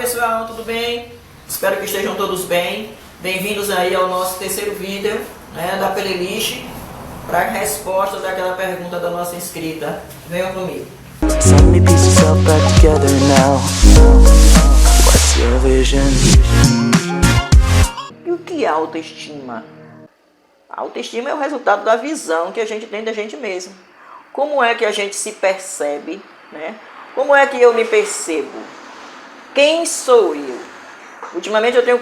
pessoal, tudo bem? Espero que estejam todos bem. Bem-vindos aí ao nosso terceiro vídeo, da playlist para a resposta daquela pergunta da nossa inscrita. Venham comigo. E o que é autoestima? A autoestima é o resultado da visão que a gente tem da gente mesmo. Como é que a gente se percebe, Como é que eu me percebo? Quem sou eu? Ultimamente eu tenho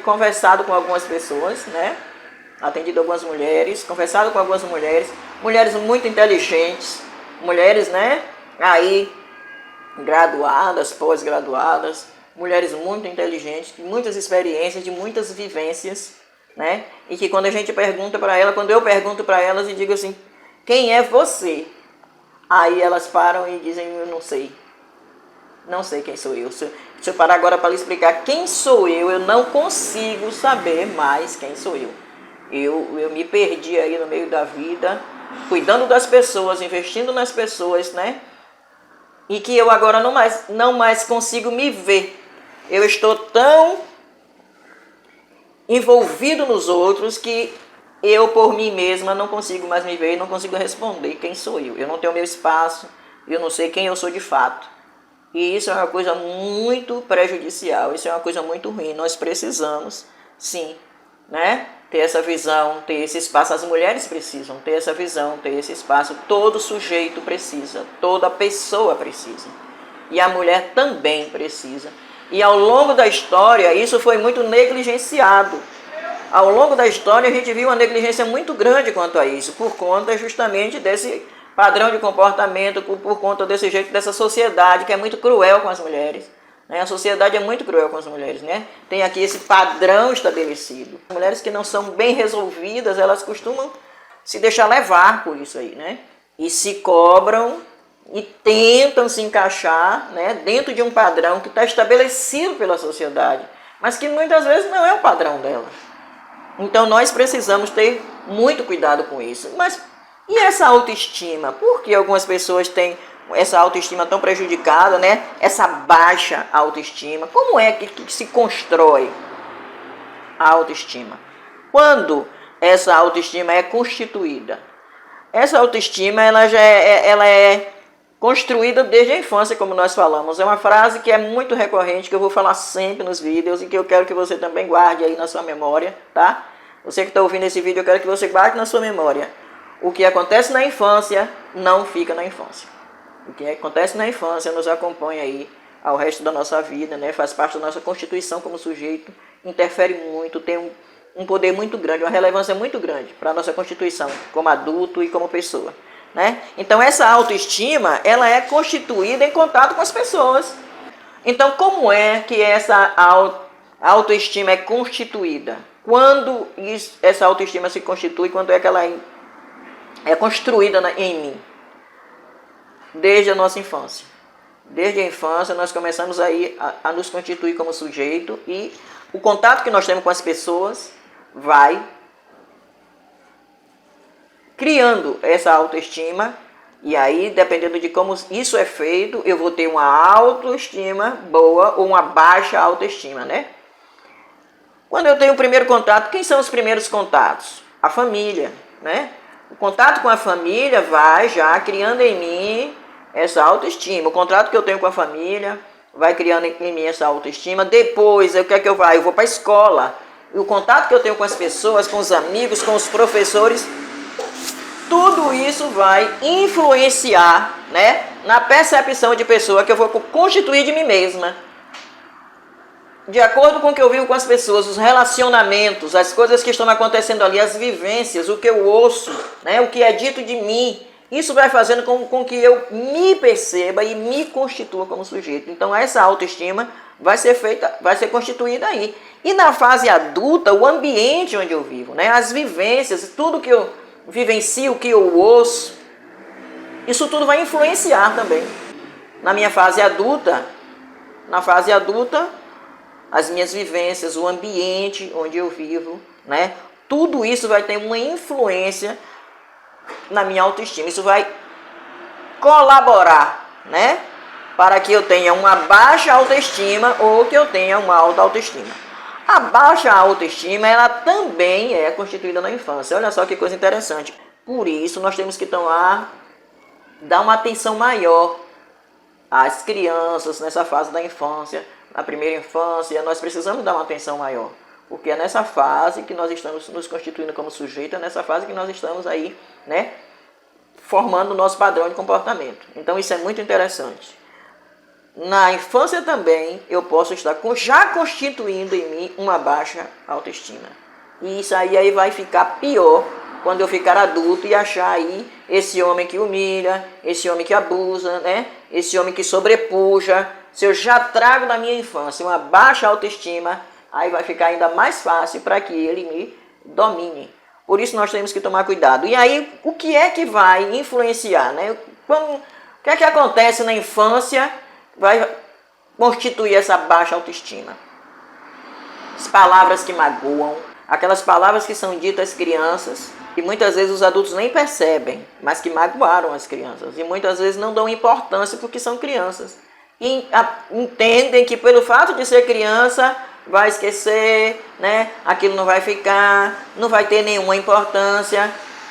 conversado com algumas pessoas, Atendido algumas mulheres, conversado com algumas mulheres, mulheres muito inteligentes, mulheres, aí graduadas, pós-graduadas, mulheres muito inteligentes, de muitas experiências, de muitas vivências, E que quando a gente pergunta para elas, quando eu pergunto para elas e digo assim, quem é você? Aí elas param e dizem, eu não sei. Não sei quem sou eu. Se eu parar agora para lhe explicar quem sou eu não consigo saber mais quem sou eu. Eu me perdi aí no meio da vida, cuidando das pessoas, investindo nas pessoas, E que eu agora não mais consigo me ver. Eu estou tão envolvido nos outros que eu, por mim mesma, não consigo mais me ver e não consigo responder quem sou eu. Eu não tenho meu espaço, eu não sei quem eu sou de fato. E isso é uma coisa muito prejudicial, isso é uma coisa muito ruim. Nós precisamos, sim, ter essa visão, ter esse espaço. As mulheres precisam ter essa visão, ter esse espaço. Todo sujeito precisa, toda pessoa precisa. E a mulher também precisa. E ao longo da história, isso foi muito negligenciado. Ao longo da história, a gente viu uma negligência muito grande quanto a isso, por conta justamente desse padrão de comportamento, por conta desse jeito, dessa sociedade que é muito cruel com as mulheres. A sociedade é muito cruel com as mulheres, Tem aqui esse padrão estabelecido. As mulheres que não são bem resolvidas, elas costumam se deixar levar por isso aí, E se cobram e tentam se encaixar, dentro de um padrão que está estabelecido pela sociedade, mas que muitas vezes não é o padrão delas. Então nós precisamos ter muito cuidado com isso. Mas e essa autoestima? Por que algumas pessoas têm essa autoestima tão prejudicada, Essa baixa autoestima? Como é que se constrói a autoestima? Quando essa autoestima é constituída? Essa autoestima ela é construída desde a infância, como nós falamos. É uma frase que é muito recorrente, que eu vou falar sempre nos vídeos e que eu quero que você também guarde aí na sua memória, tá? Você que está ouvindo esse vídeo, eu quero que você guarde na sua memória. O que acontece na infância, não fica na infância. O que acontece na infância nos acompanha aí ao resto da nossa vida, Faz parte da nossa constituição como sujeito, interfere muito, tem um poder muito grande, uma relevância muito grande para a nossa constituição como adulto e como pessoa. Então essa autoestima, ela é constituída em contato com as pessoas. Então como é que essa autoestima é constituída? Quando essa autoestima se constitui, quando é que ela é construída em mim? Desde a nossa infância. Desde a infância nós começamos aí a nos constituir como sujeito e o contato que nós temos com as pessoas vai criando essa autoestima, e aí, dependendo de como isso é feito, eu vou ter uma autoestima boa ou uma baixa autoestima, Quando eu tenho o primeiro contato, quem são os primeiros contatos? A família, O contato com a família vai já criando em mim essa autoestima. O contato que eu tenho com a família vai criando em mim essa autoestima. Depois, o que é que eu vou? Eu vou para a escola. E o contato que eu tenho com as pessoas, com os amigos, com os professores, tudo isso vai influenciar, na percepção de pessoa que eu vou constituir de mim mesma. De acordo com o que eu vivo com as pessoas, os relacionamentos, as coisas que estão acontecendo ali, as vivências, o que eu ouço, o que é dito de mim, isso vai fazendo com que eu me perceba e me constitua como sujeito. Então essa autoestima vai ser constituída aí. E na fase adulta, o ambiente onde eu vivo, as vivências, tudo que eu vivencio, o que eu ouço, isso tudo vai influenciar também. Na minha fase adulta, as minhas vivências, o ambiente onde eu vivo, tudo isso vai ter uma influência na minha autoestima. Isso vai colaborar, para que eu tenha uma baixa autoestima ou que eu tenha uma alta autoestima. A baixa autoestima, ela também é constituída na infância. Olha só que coisa interessante. Por isso, nós temos que dar uma atenção maior às crianças nessa fase da infância, na primeira infância. Nós precisamos dar uma atenção maior, porque é nessa fase que nós estamos nos constituindo como sujeito, é nessa fase que nós estamos aí, né, formando o nosso padrão de comportamento. Então isso é muito interessante. Na infância também eu posso estar já constituindo em mim uma baixa autoestima. E isso aí vai ficar pior quando eu ficar adulto e achar aí esse homem que humilha, esse homem que abusa, né? Esse homem que sobrepuja. Se eu já trago da minha infância uma baixa autoestima, aí vai ficar ainda mais fácil para que ele me domine. Por isso nós temos que tomar cuidado. E aí, o que é que vai influenciar, né? O que é que acontece na infância vai constituir essa baixa autoestima? As palavras que magoam, aquelas palavras que são ditas às crianças, que muitas vezes os adultos nem percebem, mas que magoaram as crianças. E muitas vezes não dão importância porque são crianças. E entendem que pelo fato de ser criança, vai esquecer, né? Aquilo não vai ficar, não vai ter nenhuma importância.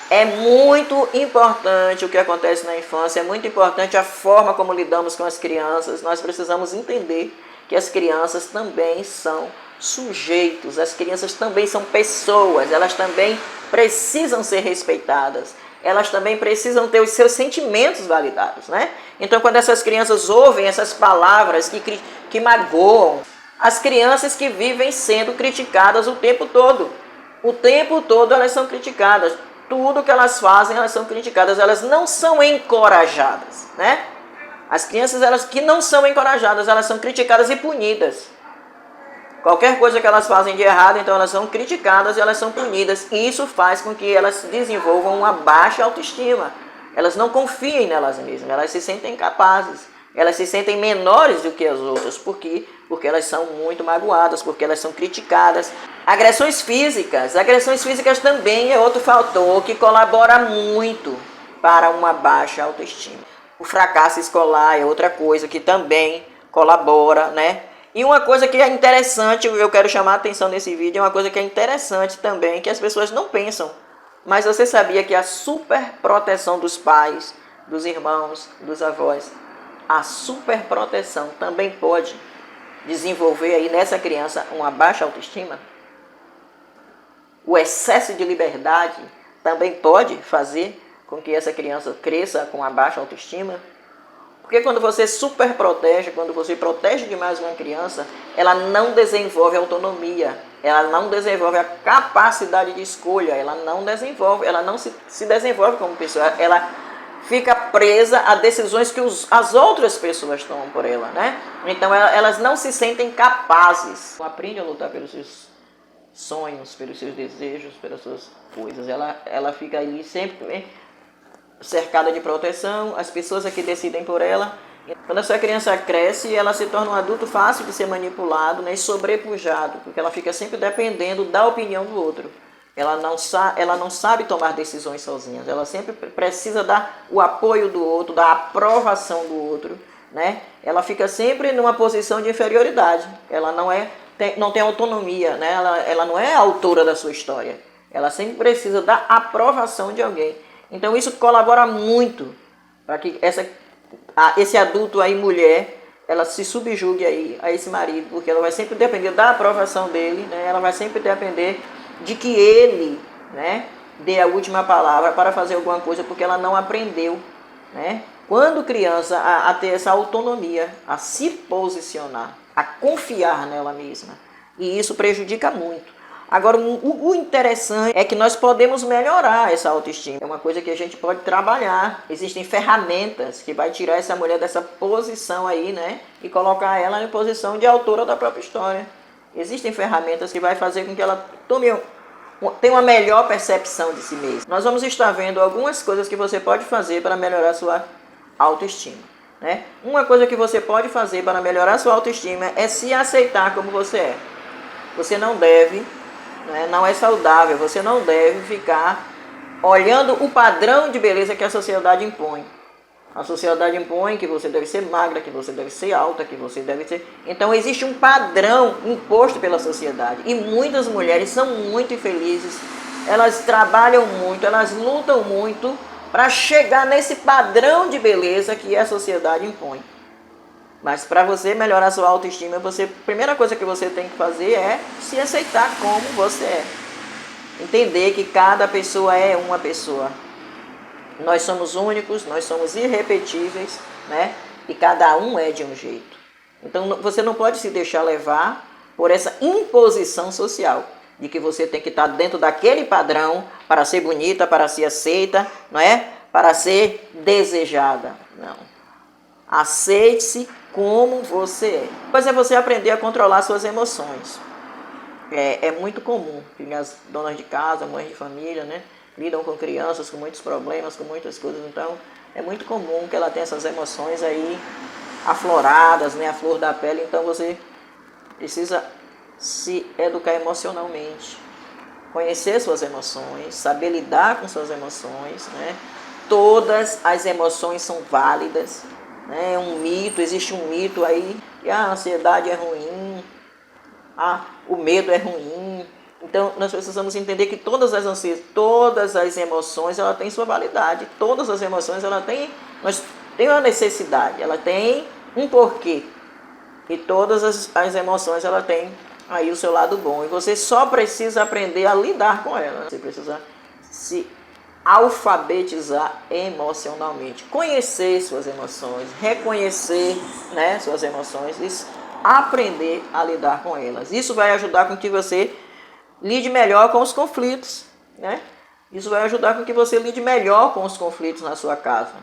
É muito importante o que acontece na infância, é muito importante a forma como lidamos com as crianças. Nós precisamos entender que as crianças também são sujeitos, as crianças também são pessoas, elas também precisam ser respeitadas, elas também precisam ter os seus sentimentos validados, né? Então, quando essas crianças ouvem essas palavras que magoam, as crianças que vivem sendo criticadas o tempo todo elas são criticadas. Tudo que elas fazem, elas são criticadas, elas não são encorajadas, né? As crianças, elas que não são encorajadas, elas são criticadas e punidas. Qualquer coisa que elas fazem de errado, então elas são criticadas e elas são punidas. E isso faz com que elas desenvolvam uma baixa autoestima. Elas não confiem nelas mesmas, elas se sentem incapazes. Elas se sentem menores do que as outras. Por quê? Porque elas são muito magoadas, porque elas são criticadas. Agressões físicas também é outro fator que colabora muito para uma baixa autoestima. O fracasso escolar é outra coisa que também colabora, né? E uma coisa que é interessante, eu quero chamar a atenção nesse vídeo, é uma coisa que é interessante também, que as pessoas não pensam. Mas você sabia que a superproteção dos pais, dos irmãos, dos avós, a superproteção também pode desenvolver aí nessa criança uma baixa autoestima? O excesso de liberdade também pode fazer com que essa criança cresça com uma baixa autoestima? Porque quando você superprotege, quando você protege demais uma criança, ela não desenvolve autonomia, ela não desenvolve a capacidade de escolha, ela não se desenvolve como pessoa, ela fica presa a decisões que as outras pessoas tomam por ela, né? Então elas não se sentem capazes. Aprende a lutar pelos seus sonhos, pelos seus desejos, pelas suas coisas. Ela fica ali sempre cercada de proteção, as pessoas é que decidem por ela. Quando essa criança cresce, ela se torna um adulto fácil de ser manipulado, né, e sobrepujado, porque ela fica sempre dependendo da opinião do outro. Ela não sabe tomar decisões sozinha, ela sempre precisa dar o apoio do outro, da aprovação do outro, né? Ela fica sempre numa posição de inferioridade, ela não tem autonomia, né? Ela não é a autora da sua história, ela sempre precisa da aprovação de alguém. Então isso colabora muito para que esse adulto aí, mulher, ela se subjugue aí a esse marido, porque ela vai sempre depender da aprovação dele, né? Ela vai sempre depender de que ele, né, dê a última palavra para fazer alguma coisa, porque ela não aprendeu, né? Quando criança, a ter essa autonomia, a se posicionar, a confiar nela mesma. E isso prejudica muito. Agora, o interessante é que nós podemos melhorar essa autoestima. É uma coisa que a gente pode trabalhar. Existem ferramentas que vai tirar essa mulher dessa posição aí, né? E colocar ela em posição de autora da própria história. Existem ferramentas que vai fazer com que ela tenha uma melhor percepção de si mesma. Nós vamos estar vendo algumas coisas que você pode fazer para melhorar a sua autoestima, né? Uma coisa que você pode fazer para melhorar a sua autoestima é se aceitar como você é. Você não deve... Não é saudável, você não deve ficar olhando o padrão de beleza que a sociedade impõe. A sociedade impõe que você deve ser magra, que você deve ser alta, que você deve ser... Então existe um padrão imposto pela sociedade. E muitas mulheres são muito infelizes. Elas trabalham muito, elas lutam muito para chegar nesse padrão de beleza que a sociedade impõe. Mas para você melhorar sua autoestima, a primeira coisa que você tem que fazer é se aceitar como você é. Entender que cada pessoa é uma pessoa. Nós somos únicos, nós somos irrepetíveis, né? E cada um é de um jeito. Então você não pode se deixar levar por essa imposição social, de que você tem que estar dentro daquele padrão para ser bonita, para ser aceita, não é? Para ser desejada. Não. Aceite-se como você é. Depois é você aprender a controlar suas emoções. É muito comum que as donas de casa, mães de família, né, lidam com crianças com muitos problemas, com muitas coisas. Então é muito comum que ela tenha essas emoções aí afloradas, né, a flor da pele. Então você precisa se educar emocionalmente, conhecer suas emoções, saber lidar com suas emoções, né? Todas as emoções são válidas, né? Existe um mito aí que a ansiedade é ruim, o medo é ruim. Então nós precisamos entender que todas as emoções, ela tem sua validade. Todas as emoções, tem uma necessidade, ela tem um porquê. E todas as emoções, ela tem aí o seu lado bom. E você só precisa aprender a lidar com ela. Você precisa se alfabetizar emocionalmente. Conhecer suas emoções, reconhecer, né, suas emoções e aprender a lidar com elas. Isso vai ajudar com que você lide melhor com os conflitos, né? Isso vai ajudar com que você lide melhor com os conflitos na sua casa.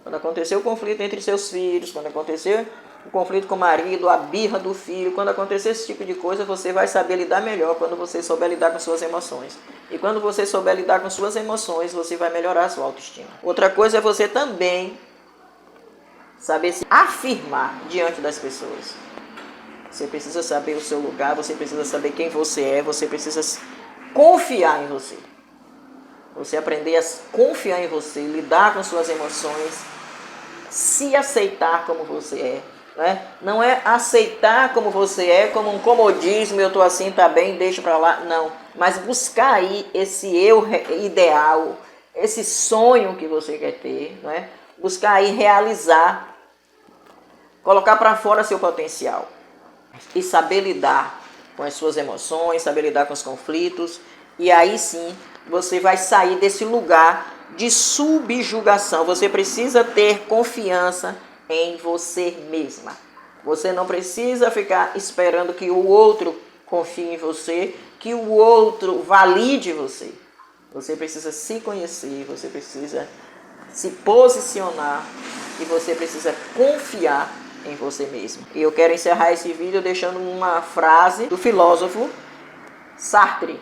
Quando acontecer o conflito entre seus filhos, quando acontecer o conflito com o marido, a birra do filho, quando acontecer esse tipo de coisa, você vai saber lidar melhor quando você souber lidar com suas emoções. E quando você souber lidar com suas emoções, você vai melhorar a sua autoestima. Outra coisa é você também saber se afirmar diante das pessoas. Você precisa saber o seu lugar, você precisa saber quem você é, você precisa confiar em você. Você aprender a confiar em você, lidar com suas emoções, se aceitar como você é. Né? Não é aceitar como você é, como um comodismo, eu estou assim, tá bem, deixa para lá. Não, mas buscar aí esse eu ideal, esse sonho que você quer ter, né? Buscar aí realizar, colocar para fora seu potencial e saber lidar com as suas emoções, saber lidar com os conflitos, e aí sim você vai sair desse lugar de subjugação. Você precisa ter confiança em você mesma. Você não precisa ficar esperando que o outro confie em você, que o outro valide você. Você precisa se conhecer, você precisa se posicionar e você precisa confiar em você mesmo. E eu quero encerrar esse vídeo deixando uma frase do filósofo Sartre.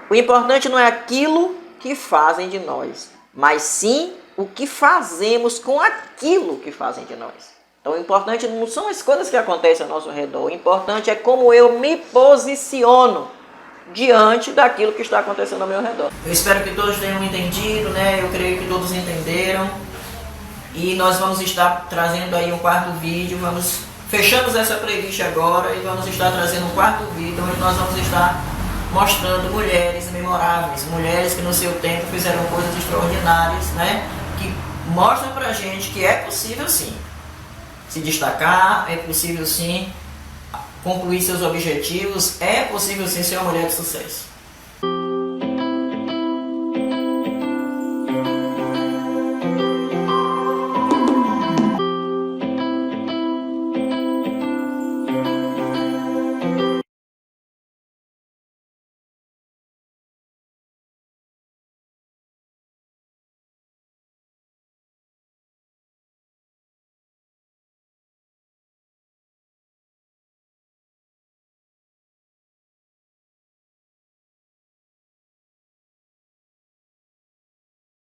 O importante não é aquilo que fazem de nós, mas sim o que fazemos com aquilo que fazem de nós. Então o importante não são as coisas que acontecem ao nosso redor, o importante é como eu me posiciono diante daquilo que está acontecendo ao meu redor. Eu espero que todos tenham entendido, né? Eu creio que todos entenderam. E nós vamos estar trazendo aí um quarto vídeo, fechamos essa playlist agora e vamos estar trazendo um quarto vídeo onde nós vamos estar mostrando mulheres memoráveis, mulheres que no seu tempo fizeram coisas extraordinárias, né? Que mostram pra gente que é possível sim se destacar, é possível sim concluir seus objetivos, é possível sim ser uma mulher de sucesso.